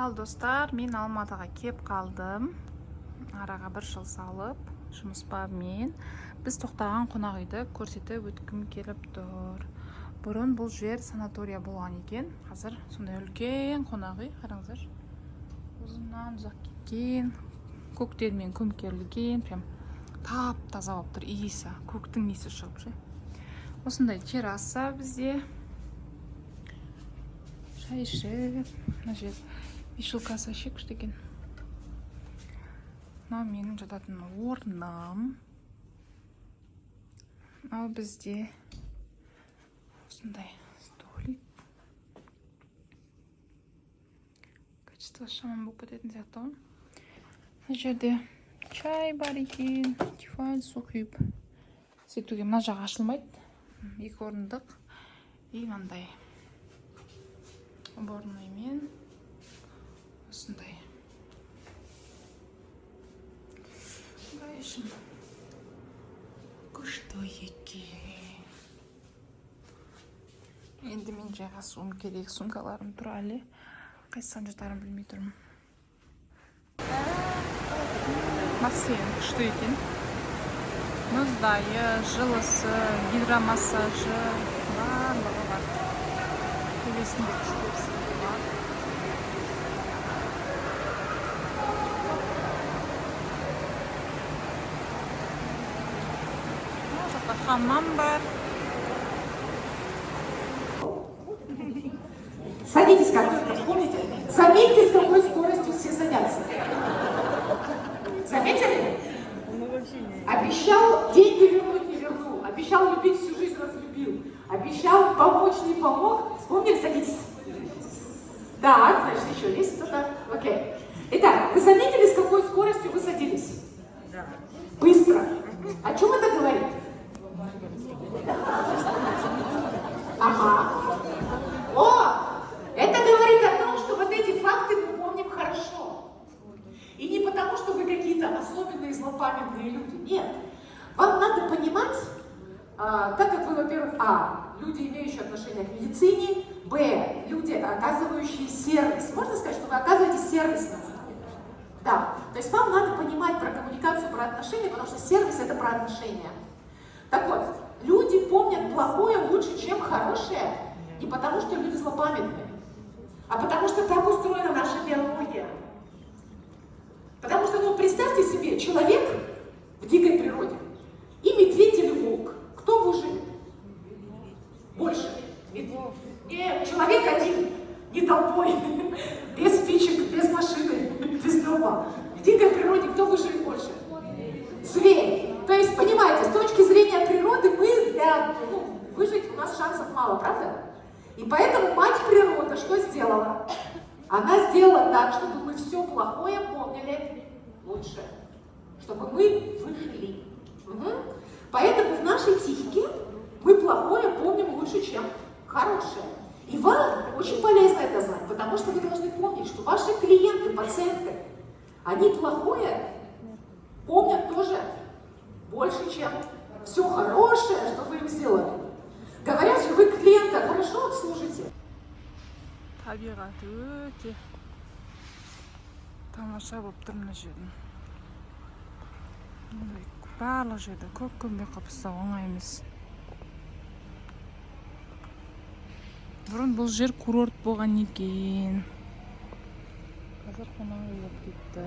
Ал достар, мен Алматыға кеп қалдым. Араға 1 жыл салып, жұмыс бабымен. Біз тоқтаған қонақ үйді көрсетіп өткім келіп тұр. Бұрын бұл жер санатория болған екен. Қазір сондай үлкен қонақ үй, қараңыздар. Ұзыннан ұзақ кеткен, көктермен көмкерілген, прям тап-таза болып тұр. Иісі, көктің иісі шығып ше. Осындай терраса бізде. Шай ішіп, мына жер вишилкасы ше күшті екен. Мынау менің жататын орным. Ал бізде осындай столик. Качество шаман болып кететін сияқты ғой. Мына жерде чай бар екен, тефаль су құйып сетуге. Мына жағы ашылмайды. 2 орындық. И мынандай уборныймен осындай. Дайшым күшті екен. Енді мен жайғасуым керек. Сумкаларым тұр әлі. Қайсысын жатарым білмей тұрмын. Бассейн күшті екен. Мұздайы, жылысы, гидромассажы барлығы бар. Төбесінде күшті бар. Мына жақта хамам бар. Садитесь, как помните? Заметьте, с какой скоростью все садятся. Заметили? Обещал деньги вернуть, не вернул. Обещал любить, всю жизнь разлюбил. Обещал помочь, не помог. Вспомнили? Садитесь. Да, значит, еще есть кто-то? Окей. Итак, вы заметили, с какой скоростью вы садились? Да. Быстро. О чем это говорит? Ага. О! Это говорит о том, что вот эти факты мы помним хорошо. И не потому, что вы какие-то особенные злопамятные люди. Нет. Вам надо понимать, так как вы, во-первых, люди, имеющие отношение к медицине, б, люди, оказывающие сервис. Можно сказать, что вы оказываете сервис? Да. То есть вам надо понимать про коммуникацию, про отношения, потому что сервис — это про отношения. Так вот, люди помнят плохое лучше, чем хорошее, не потому, что люди злопамятные, а потому что так устроена наша биология. Потому что, представьте себе, человек в дикой природе и медведь или волк. Кто выживет? Больше. Нет, человек один, не толпой, без спичек, без машины, без дома. В дикой природе кто выживет больше? Зверь. То есть, понимаете, с точки зрения природы мы для выжить у нас шансов мало, правда? И поэтому мать природа что сделала? Она сделала так, чтобы мы все плохое помнили лучше, чтобы мы выжили. Угу. Поэтому в нашей психике мы плохое помним лучше, чем хорошее. И вам очень полезно это знать, потому что вы должны помнить, что ваши клиенты, пациенты, они плохое помнят тоже больше, чем все хорошее, что вы им сделали. Говорят же, вы клиента хорошо обслужите. Табиғаты өте тамаша болып тұр мына жердің. Барлық жерде көмбе қапыста оңай емес. Бұрын бұл жер курорт болған екен. Қазір қонақ үй болып кетті.